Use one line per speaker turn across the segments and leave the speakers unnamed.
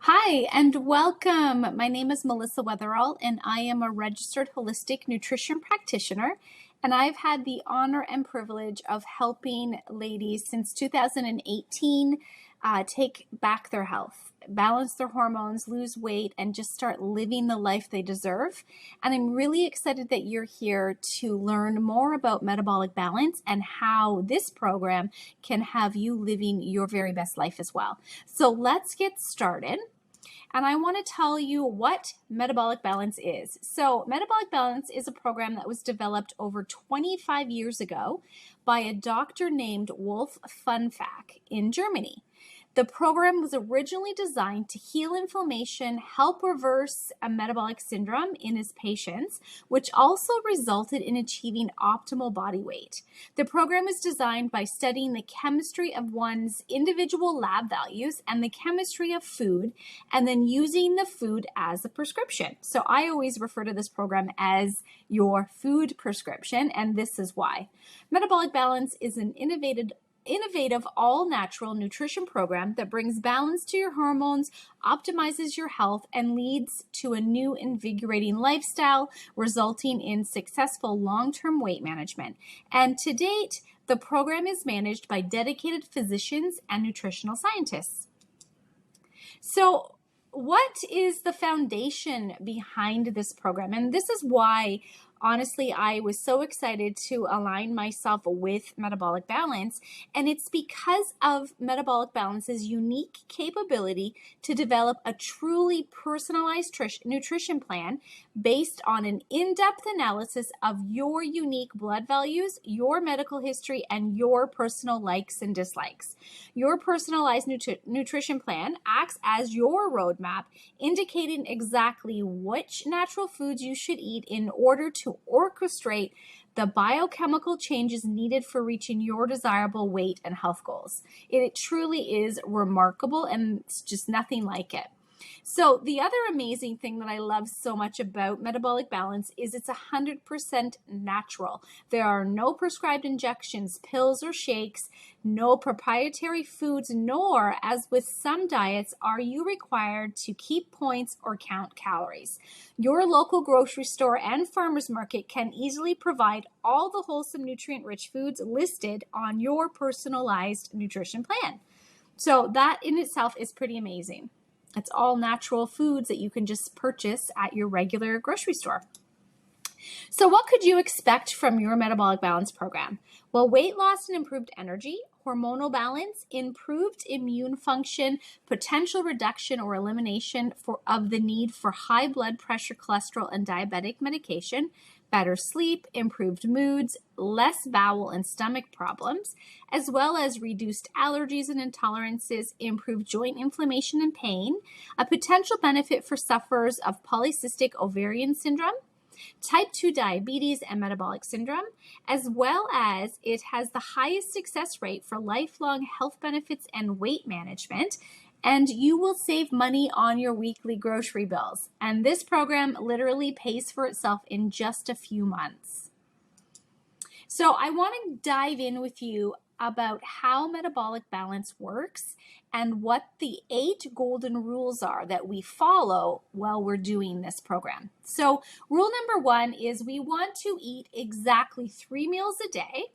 Hi and welcome. My name is Melissa Weatherall and I am a registered holistic nutrition practitioner, and I've had the honor and privilege of helping ladies since 2018 take back their health, balance their hormones, lose weight, and just start living the life they deserve. And I'm really excited that you're here to learn more about metabolic balance and how this program can have you living your very best life as well. So let's get started. And I want to tell you what Metabolic Balance is. So Metabolic Balance is a program that was developed over 25 years ago by a doctor named Wolf Funfack in Germany. The program was originally designed to heal inflammation, help reverse a metabolic syndrome in his patients, which also resulted in achieving optimal body weight. The program is designed by studying the chemistry of one's individual lab values and the chemistry of food, and then using the food as a prescription. So I always refer to this program as your food prescription, and this is why. Metabolic Balance is an innovative all-natural nutrition program that brings balance to your hormones, optimizes your health, and leads to a new invigorating lifestyle, resulting in successful long-term weight management. And to date, the program is managed by dedicated physicians and nutritional scientists. So what is the foundation behind this program? And this is why, honestly, I was so excited to align myself with Metabolic Balance. And it's because of Metabolic Balance's unique capability to develop a truly personalized nutrition plan based on an in-depth analysis of your unique blood values, your medical history, and your personal likes and dislikes. Your personalized nutrition plan acts as your roadmap, indicating exactly which natural foods you should eat in order to orchestrate the biochemical changes needed for reaching your desirable weight and health goals. It truly is remarkable, and it's just nothing like it. So the other amazing thing that I love so much about Metabolic Balance is it's 100% natural. There are no prescribed injections, pills, or shakes, no proprietary foods, nor, as with some diets, are you required to keep points or count calories. Your local grocery store and farmer's market can easily provide all the wholesome, nutrient-rich foods listed on your personalized nutrition plan. So that in itself is pretty amazing. It's all natural foods that you can just purchase at your regular grocery store. So what could you expect from your Metabolic Balance program? Well, weight loss and improved energy, hormonal balance, improved immune function, potential reduction or elimination of the need for high blood pressure, cholesterol, and diabetic medication, better sleep, improved moods, less bowel and stomach problems, as well as reduced allergies and intolerances, improved joint inflammation and pain, a potential benefit for sufferers of polycystic ovarian syndrome, type 2 diabetes, and metabolic syndrome, as well as it has the highest success rate for lifelong health benefits and weight management. And you will save money on your weekly grocery bills. And this program literally pays for itself in just a few months. So I want to dive in with you about how Metabolic Balance works and what the 8 golden rules are that we follow while we're doing this program. So rule number 1 is we want to eat exactly 3 meals a day.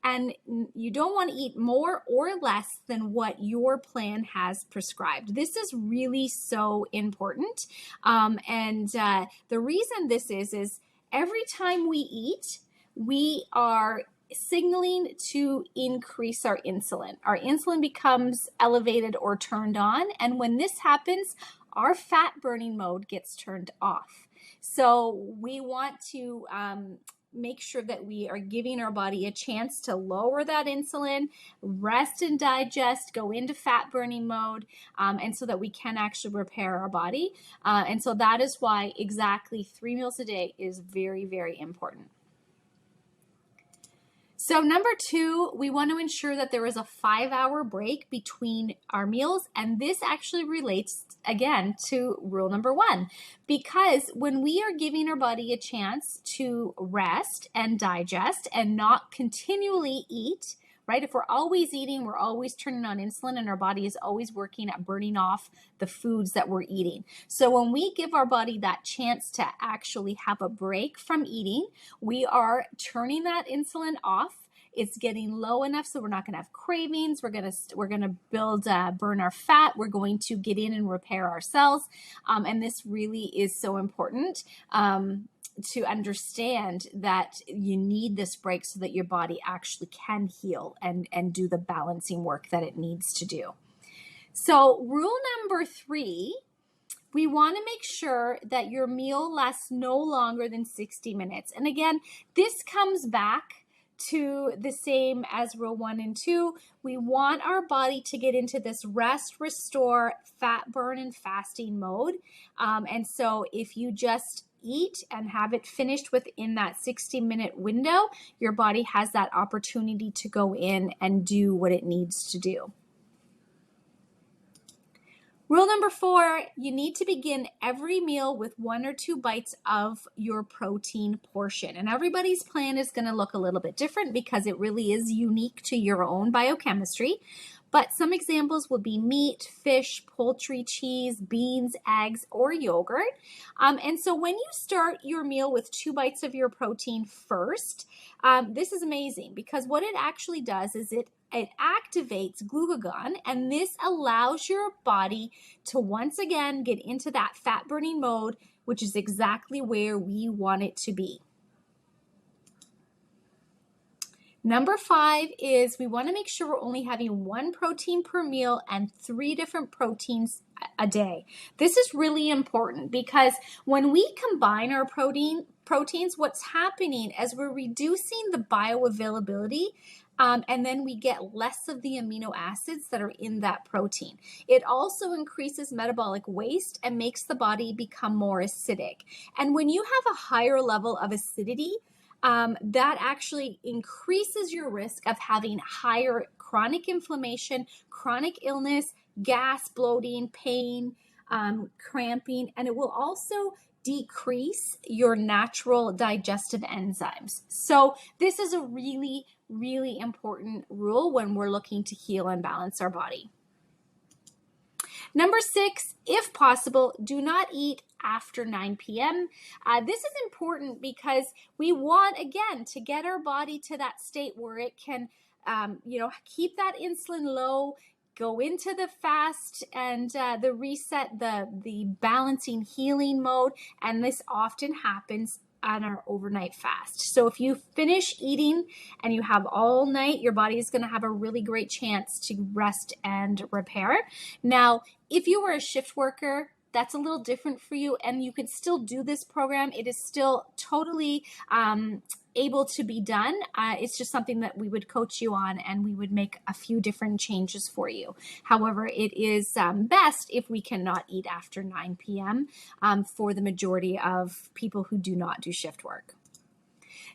And you don't want to eat more or less than what your plan has prescribed. This is really so important. The reason this is every time we eat, we are signaling to increase our insulin. Our insulin becomes elevated or turned on. And when this happens, our fat burning mode gets turned off. So we want to make sure that we are giving our body a chance to lower that insulin, rest and digest, go into fat burning mode, and so that we can actually repair our body. And so that is why exactly 3 meals a day is very, very important. So number 2, we want to ensure that there is a 5-hour break between our meals. And this actually relates, again, to rule number 1. Because when we are giving our body a chance to rest and digest and not continually eat right? If we're always eating, we're always turning on insulin, and our body is always working at burning off the foods that we're eating. So when we give our body that chance to actually have a break from eating, we are turning that insulin off. It's getting low enough so we're not going to have cravings. We're going to burn our fat. We're going to get in and repair our cells. And this really is so important to understand that you need this break so that your body actually can heal and do the balancing work that it needs to do. So rule number 3, we want to make sure that your meal lasts no longer than 60 minutes. And again, this comes back to the same as rule 1 and 2. We want our body to get into this rest, restore, fat burn, and fasting mode. And so if you just eat and have it finished within that 60-minute window, your body has that opportunity to go in and do what it needs to do. Rule number 4, you need to begin every meal with 1 or 2 bites of your protein portion. And everybody's plan is going to look a little bit different because it really is unique to your own biochemistry. But some examples would be meat, fish, poultry, cheese, beans, eggs, or yogurt. And so when you start your meal with 2 bites of your protein first, this is amazing because what it actually does is it activates glucagon, and this allows your body to once again get into that fat burning mode, which is exactly where we want it to be. Number 5 is we want to make sure we're only having 1 protein per meal and 3 different proteins a day. This is really important because when we combine our proteins, what's happening is we're reducing the bioavailability and then we get less of the amino acids that are in that protein. It also increases metabolic waste and makes the body become more acidic. And when you have a higher level of acidity, that actually increases your risk of having higher chronic inflammation, chronic illness, gas, bloating, pain, cramping, and it will also decrease your natural digestive enzymes. So this is a really, really important rule when we're looking to heal and balance our body. Number 6, if possible, do not eat after 9 p.m. This is important because we want, again, to get our body to that state where it can, keep that insulin low, go into the fast and the reset, the balancing healing mode, and this often happens on our overnight fast. So if you finish eating and you have all night, your body is going to have a really great chance to rest and repair. Now, if you were a shift worker, that's a little different for you, and you could still do this program. It is still totally able to be done. It's just something that we would coach you on, and we would make a few different changes for you. However, it is best if we cannot eat after 9 p.m. For the majority of people who do not do shift work.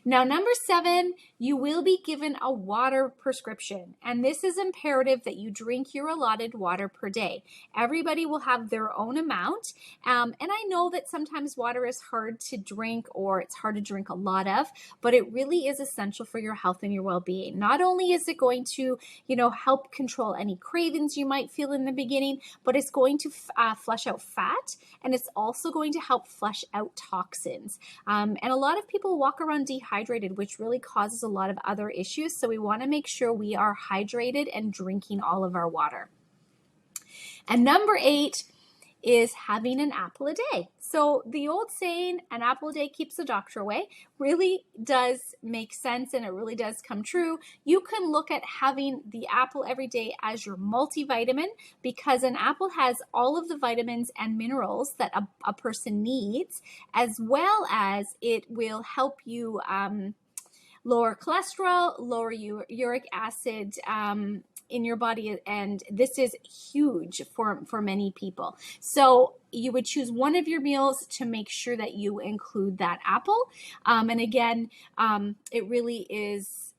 Now, number 7, you will be given a water prescription, and this is imperative that you drink your allotted water per day. Everybody will have their own amount, and I know that sometimes water is hard to drink or it's hard to drink a lot of, but it really is essential for your health and your well-being. Not only is it going to, help control any cravings you might feel in the beginning, but it's going to flush out fat, and it's also going to help flush out toxins. And a lot of people walk around dehydrated, which really causes a lot of other issues. So we want to make sure we are hydrated and drinking all of our water. And number 8 is having an apple a day. So the old saying, an apple a day keeps the doctor away, really does make sense, and it really does come true. You can look at having the apple every day as your multivitamin, because an apple has all of the vitamins and minerals that a person needs, as well as it will help you lower cholesterol, lower uric acid in your body, and this is huge for many people. So you would choose one of your meals to make sure that you include that apple. And again, it really is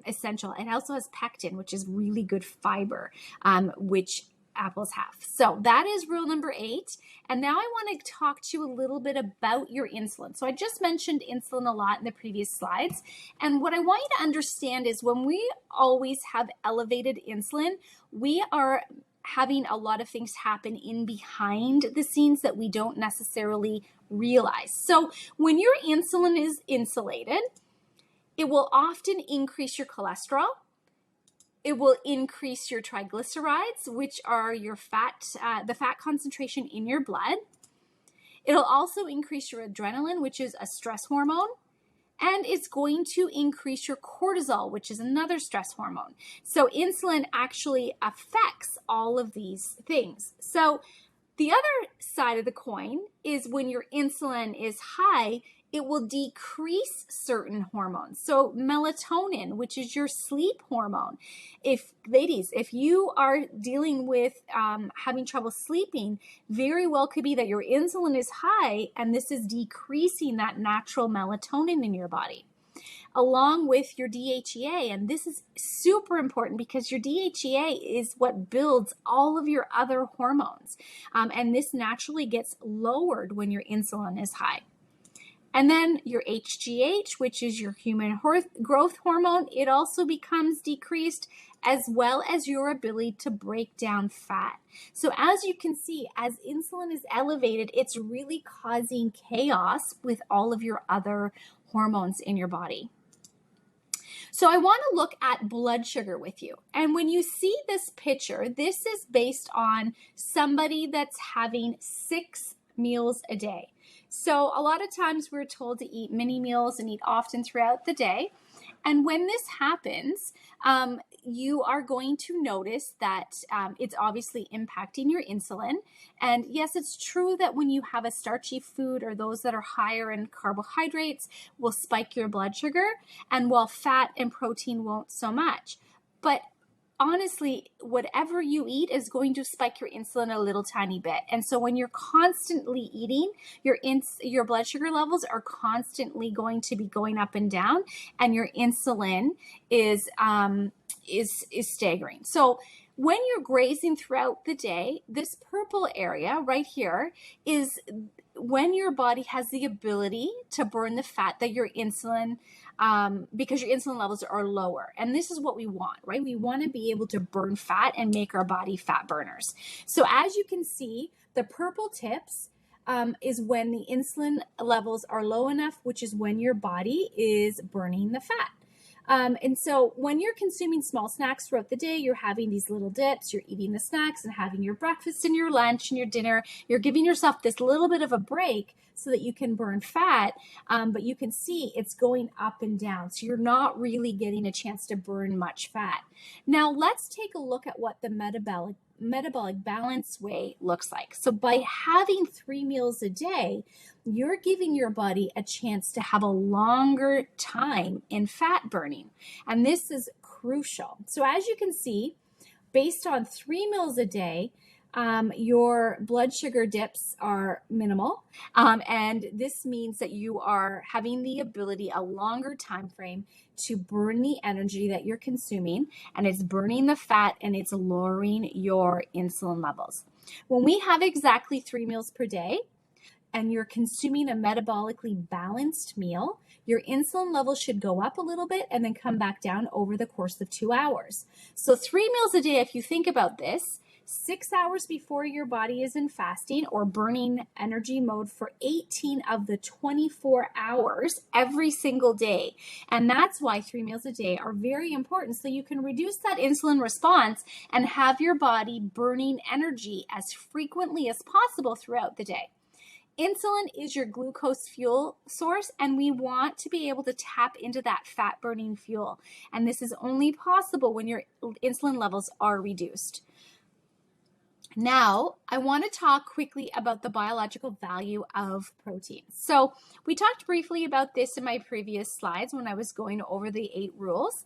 essential. It also has pectin, which is really good fiber, which apples have. So that is rule number 8. And now I want to talk to you a little bit about your insulin. So I just mentioned insulin a lot in the previous slides. And what I want you to understand is when we always have elevated insulin, we are having a lot of things happen in behind the scenes that we don't necessarily realize. So when your insulin is insulated, it will often increase your cholesterol. It will increase your triglycerides, which are your fat, the fat concentration in your blood. It'll also increase your adrenaline, which is a stress hormone. And it's going to increase your cortisol, which is another stress hormone. So insulin actually affects all of these things. So the other side of the coin is when your insulin is high, it will decrease certain hormones. So melatonin, which is your sleep hormone. Ladies, if you are dealing with having trouble sleeping, very well could be that your insulin is high and this is decreasing that natural melatonin in your body, along with your DHEA. And this is super important because your DHEA is what builds all of your other hormones. And this naturally gets lowered when your insulin is high. And then your HGH, which is your human growth hormone, it also becomes decreased, as well as your ability to break down fat. So as you can see, as insulin is elevated, it's really causing chaos with all of your other hormones in your body. So I want to look at blood sugar with you. And when you see this picture, this is based on somebody that's having 6 meals a day. So a lot of times we're told to eat mini meals and eat often throughout the day. And when this happens, you are going to notice that it's obviously impacting your insulin. And yes, it's true that when you have a starchy food or those that are higher in carbohydrates will spike your blood sugar, and while fat and protein won't so much. But honestly, whatever you eat is going to spike your insulin a little tiny bit. And so when you're constantly eating, your blood sugar levels are constantly going to be going up and down, and your insulin is staggering. So when you're grazing throughout the day, this purple area right here is when your body has the ability to burn the fat that your insulin, because your insulin levels are lower. And this is what we want, right? We want to be able to burn fat and make our body fat burners. So as you can see, the purple tips is when the insulin levels are low enough, which is when your body is burning the fat. And so when you're consuming small snacks throughout the day, you're having these little dips, you're eating the snacks and having your breakfast and your lunch and your dinner, you're giving yourself this little bit of a break so that you can burn fat, but you can see it's going up and down. So you're not really getting a chance to burn much fat. Now let's take a look at what the metabolic balance way looks like. So by having 3 meals a day, you're giving your body a chance to have a longer time in fat burning. And this is crucial. So as you can see, based on 3 meals a day, your blood sugar dips are minimal. And this means that you are having the ability, a longer time frame, to burn the energy that you're consuming, and it's burning the fat and it's lowering your insulin levels. When we have exactly 3 meals per day, and you're consuming a metabolically balanced meal, your insulin levels should go up a little bit and then come back down over the course of 2 hours. So 3 meals a day, if you think about this, 6 hours before your body is in fasting or burning energy mode for 18 of the 24 hours every single day. And that's why 3 meals a day are very important, so you can reduce that insulin response and have your body burning energy as frequently as possible throughout the day. Insulin is your glucose fuel source, and we want to be able to tap into that fat burning fuel. And this is only possible when your insulin levels are reduced. Now, I want to talk quickly about the biological value of protein. So we talked briefly about this in my previous slides when I was going over the 8 rules.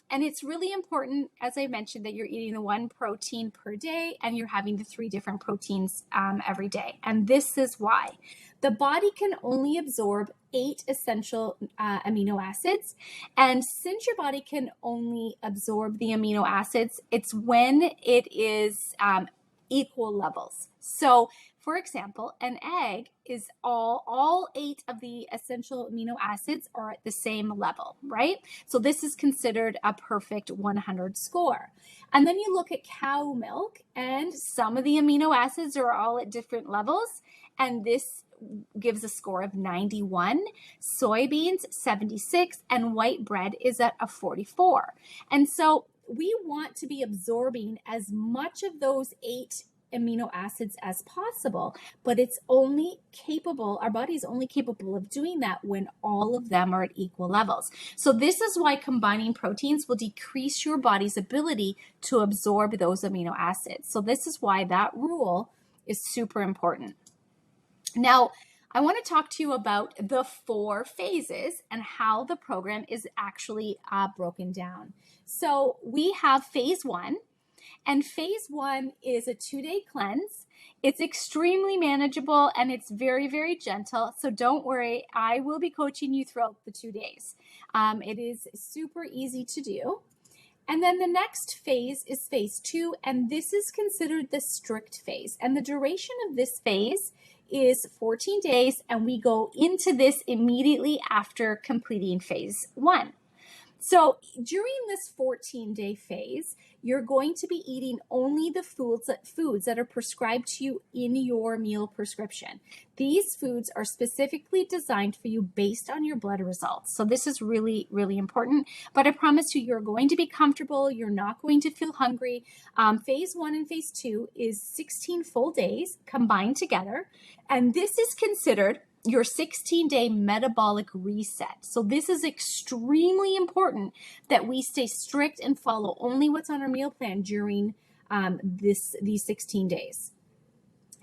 And it's really important, as I mentioned, that you're eating the 1 protein per day and you're having the 3 different proteins every day. And this is why. The body can only absorb 8 essential amino acids. And since your body can only absorb the amino acids, it's when it is equal levels. So for example, an egg is all 8 of the essential amino acids are at the same level, right? So this is considered a perfect 100 score. And then you look at cow milk, and some of the amino acids are all at different levels, and this gives a score of 91, soybeans 76, and white bread is at a 44. And so we want to be absorbing as much of those 8 amino acids as possible, but it's only capable, our body is only capable of doing that when all of them are at equal levels. So this is why combining proteins will decrease your body's ability to absorb those amino acids. So this is why that rule is super important. Now, I want to talk to you about the 4 phases and how the program is actually broken down. So we have phase 1, and phase 1 is a 2-day cleanse. It's extremely manageable and it's very, very gentle. So don't worry, I will be coaching you throughout the 2 days. It is super easy to do. And then the next phase is phase 2, and this is considered the strict phase. And the duration of this phase is 14 days, and we go into this immediately after completing phase 1. So during this 14-day phase, you're going to be eating only the foods that are prescribed to you in your meal prescription. These foods are specifically designed for you based on your blood results. So this is really, really important. But I promise you, you're going to be comfortable. You're not going to feel hungry. Phase 1 and phase 2 is 16 full days combined together. And this is considered your 16-day metabolic reset. So this is extremely important that we stay strict and follow only what's on our meal plan during these 16 days.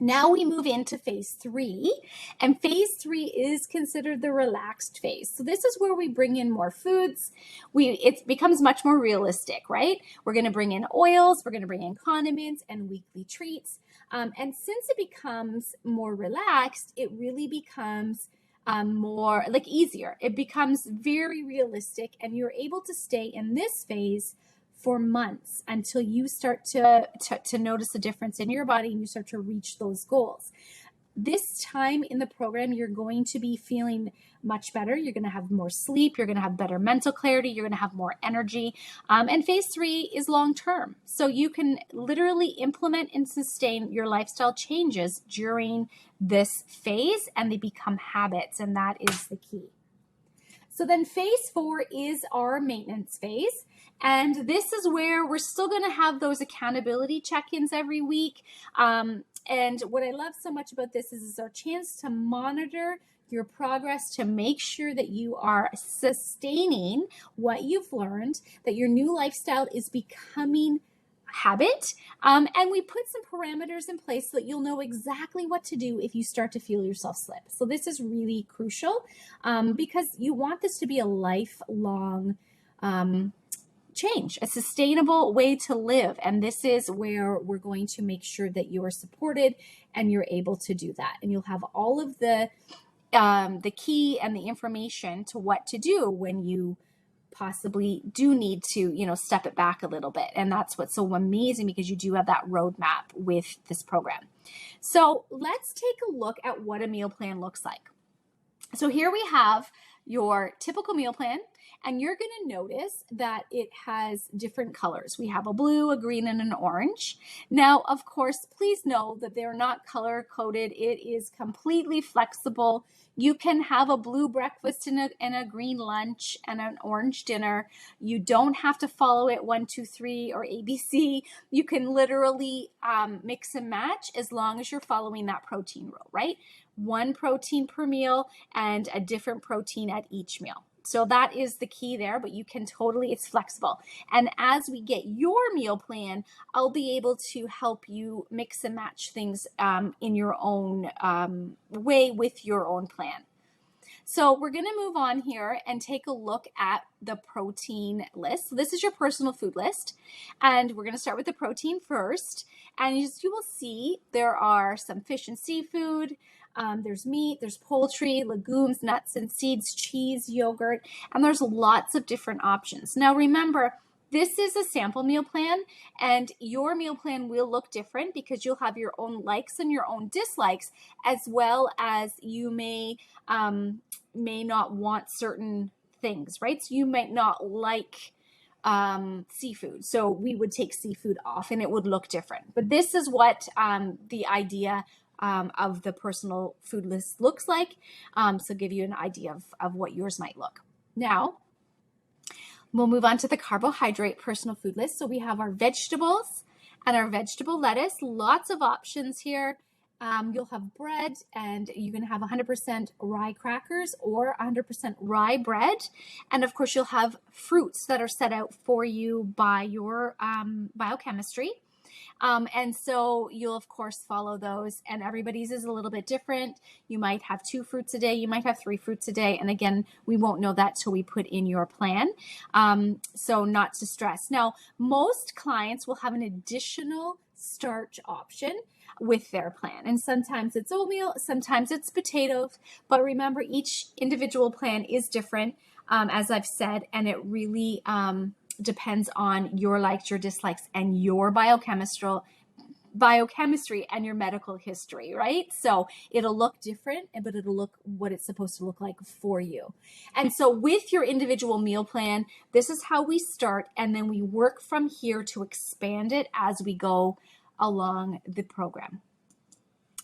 Now we move into phase 3, and phase 3 is considered the relaxed phase. So this is where we bring in more foods. It becomes much more realistic, right? We're going to bring in oils, we're going to bring in condiments and weekly treats. And since it becomes more relaxed, it really becomes more like easier. It becomes very realistic, and you're able to stay in this phase for months until you start to notice a difference in your body and you start to reach those goals. This time in the program, you're going to be feeling much better. You're going to have more sleep. You're going to have better mental clarity. You're going to have more energy. And phase 3 is long term. So you can literally implement and sustain your lifestyle changes during this phase, and they become habits. And that is the key. So then phase 4 is our maintenance phase. And this is where we're still going to have those accountability check-ins every week. And what I love so much about this is our chance to monitor your progress to make sure that you are sustaining what you've learned, that your new lifestyle is becoming habit. And we put some parameters in place so that you'll know exactly what to do if you start to feel yourself slip. So this is really crucial because you want this to be a lifelong change, a sustainable way to live. And this is where we're going to make sure that you are supported and you're able to do that. And you'll have all of the key and the information to what to do when you possibly do need to, step it back a little bit. And that's what's so amazing, because you do have that roadmap with this program. So let's take a look at what a meal plan looks like. So here we have your typical meal plan, and you're going to notice that it has different colors. We have a blue, a green, and an orange. Now, of course, please know that they're not color coded. It is completely flexible. You can have a blue breakfast and a green lunch and an orange dinner. You don't have to follow it 1, 2, 3 or ABC. You can literally mix and match as long as you're following that protein rule, right? 1 protein per meal and a different protein at each meal. So that is the key there, but you can it's flexible. And as we get your meal plan, I'll be able to help you mix and match things in your own way with your own plan. So we're going to move on here and take a look at the protein list. So this is your personal food list, and we're going to start with the protein first. And as you will see, there are some fish and seafood, There's meat, there's poultry, legumes, nuts and seeds, cheese, yogurt, and there's lots of different options. Now remember, this is a sample meal plan, and your meal plan will look different because you'll have your own likes and your own dislikes, as well as you may not want certain things, right? So you might not like seafood. So we would take seafood off and it would look different. But this is what the idea of the personal food list looks like. So give you an idea of what yours might look. Now, we'll move on to the carbohydrate personal food list. So we have our vegetables and our vegetable lettuce, lots of options here. You'll have bread, and you can have 100% rye crackers or 100% rye bread. And of course, you'll have fruits that are set out for you by your biochemistry. And so you'll of course follow those, and everybody's is a little bit different. You might have 2 fruits a day, you might have 3 fruits a day. And again, we won't know that till we put in your plan. So not to stress. Now, most clients will have an additional starch option with their plan. And sometimes it's oatmeal, sometimes it's potatoes, but remember each individual plan is different, as I've said, and it really depends on your likes, your dislikes, and your biochemistry and your medical history, right? So it'll look different, but it'll look what it's supposed to look like for you. And so with your individual meal plan, this is how we start, and then we work from here to expand it as we go along the program.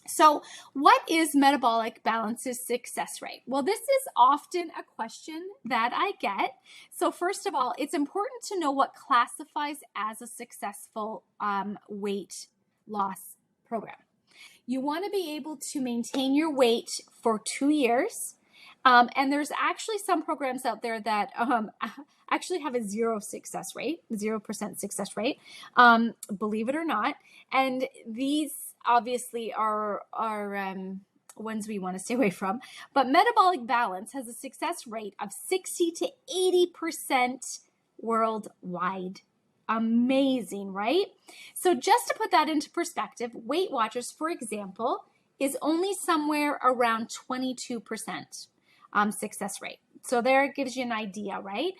So what is Metabolic Balance's success rate? Well, this is often a question that I get. So first of all, it's important to know what classifies as a successful weight loss program. You want to be able to maintain your weight for 2 years. And there's actually some programs out there that actually have a 0% success rate, believe it or not. And these obviously are ones we want to stay away from. But Metabolic Balance has a success rate of 60 to 80% worldwide. Amazing, right? So just to put that into perspective, Weight Watchers, for example, is only somewhere around 22% success rate. So there it gives you an idea, right?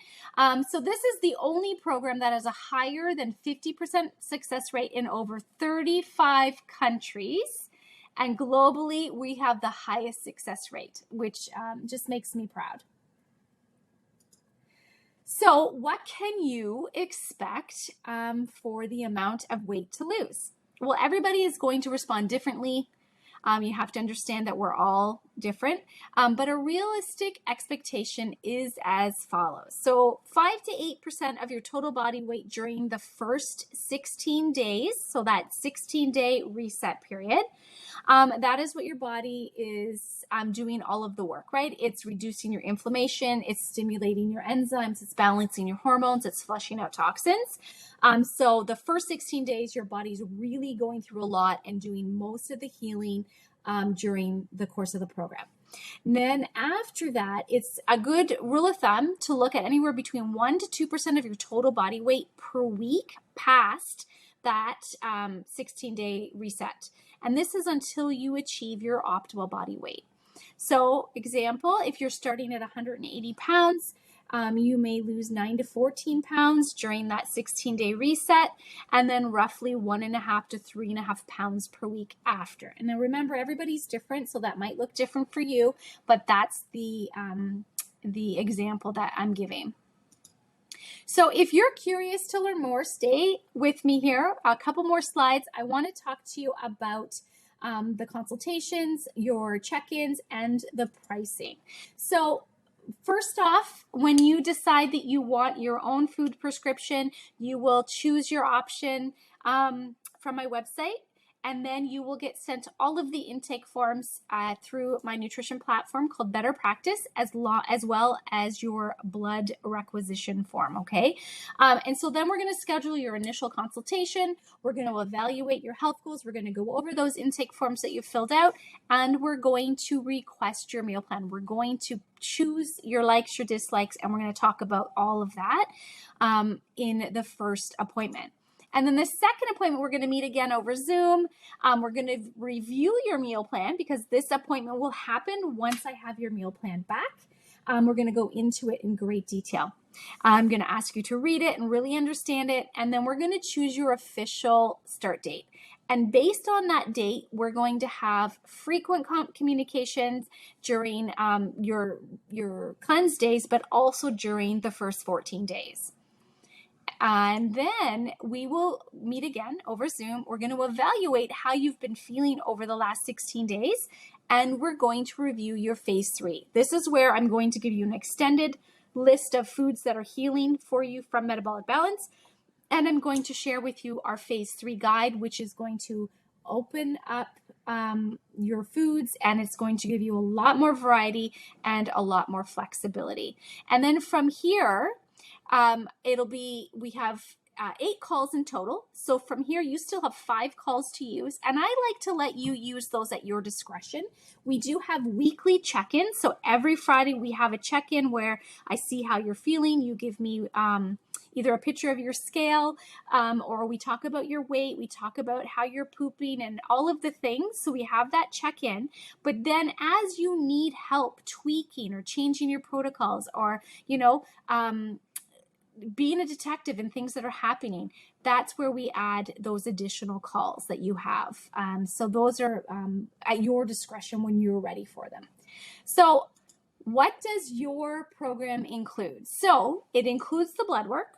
So this is the only program that has a higher than 50% success rate in over 35 countries. And globally, we have the highest success rate, which just makes me proud. So what can you expect for the amount of weight to lose? Well, everybody is going to respond differently. You have to understand that we're all different, but a realistic expectation is as follows. So 5 to 8% of your total body weight during the first 16 days, so that 16-day reset period, that is what your body is doing all of the work, right? It's reducing your inflammation, it's stimulating your enzymes, it's balancing your hormones, it's flushing out toxins. So the first 16 days, your body's really going through a lot and doing most of the healing during the course of the program. And then after that, it's a good rule of thumb to look at anywhere between 1 to 2% of your total body weight per week past that 16-day reset. And this is until you achieve your optimal body weight. So example, if you're starting at 180 pounds, you may lose 9 to 14 pounds during that 16-day reset, and then roughly 1.5 to 3.5 pounds per week after. And then remember, everybody's different, so that might look different for you, but that's the example that I'm giving. So if you're curious to learn more, stay with me here. A couple more slides. I want to talk to you about the consultations, your check-ins, and the pricing. So first off, when you decide that you want your own food prescription, you will choose your option from my website, and then you will get sent all of the intake forms through my nutrition platform called Better Practice, as well as your blood requisition form, okay? And so then we're going to schedule your initial consultation. We're going to evaluate your health goals. We're going to go over those intake forms that you've filled out, and we're going to request your meal plan. We're going to choose your likes, your dislikes, and we're going to talk about all of that in the first appointment. And then the second appointment, we're going to meet again over Zoom. We're going to review your meal plan because this appointment will happen once I have your meal plan back. We're going to go into it in great detail. I'm going to ask you to read it and really understand it. And then we're going to choose your official start date. And based on that date, we're going to have frequent communications during your cleanse days, but also during the first 14 days. And then we will meet again over Zoom. We're going to evaluate how you've been feeling over the last 16 days, and we're going to review your phase 3. This is where I'm going to give you an extended list of foods that are healing for you from Metabolic Balance, and I'm going to share with you our phase 3 guide, which is going to open up your foods, and it's going to give you a lot more variety and a lot more flexibility. And then from here, we have 8 calls in total. So from here, you still have 5 calls to use. And I like to let you use those at your discretion. We do have weekly check-ins. So every Friday we have a check-in where I see how you're feeling. You give me either a picture of your scale, or we talk about your weight. We talk about how you're pooping and all of the things. So we have that check-in. But then as you need help tweaking or changing your protocols, or, being a detective in things that are happening, that's where we add those additional calls that you have. So those are at your discretion when you're ready for them. So what does your program include? So it includes the blood work.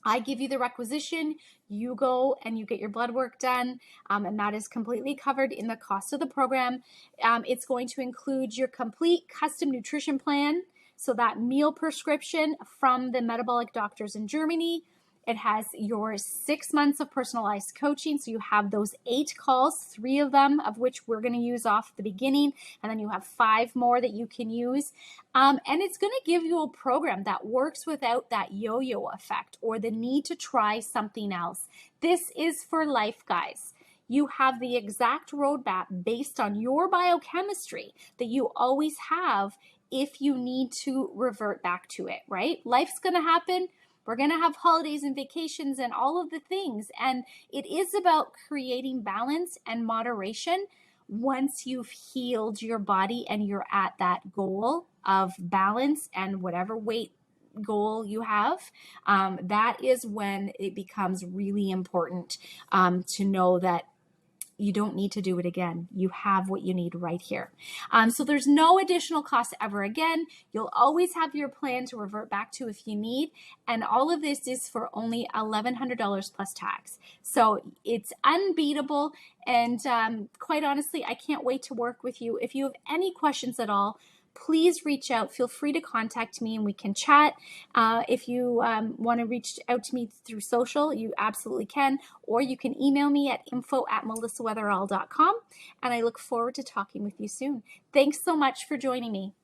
I give you the requisition, you go and you get your blood work done, and that is completely covered in the cost of the program. It's going to include your complete custom nutrition plan. So that meal prescription from the metabolic doctors in Germany. It has your 6 months of personalized coaching. So you have those 8 calls, 3 of them of which we're going to use off the beginning. And then you have 5 more that you can use. And it's going to give you a program that works without that yo-yo effect or the need to try something else. This is for life, guys. You have the exact roadmap based on your biochemistry that you always have if you need to revert back to it, right? Life's going to happen. We're going to have holidays and vacations and all of the things. And it is about creating balance and moderation once you've healed your body and you're at that goal of balance and whatever weight goal you have. That is when it becomes really important to know that you don't need to do it again. You have what you need right here. So there's no additional cost ever again. You'll always have your plan to revert back to if you need. And all of this is for only $1,100 plus tax. So it's unbeatable. And quite honestly, I can't wait to work with you. If you have any questions at all, please reach out. Feel free to contact me and we can chat. If you want to reach out to me through social, you absolutely can, or you can email me at info@melissawetherall.com, and I look forward to talking with you soon. Thanks so much for joining me.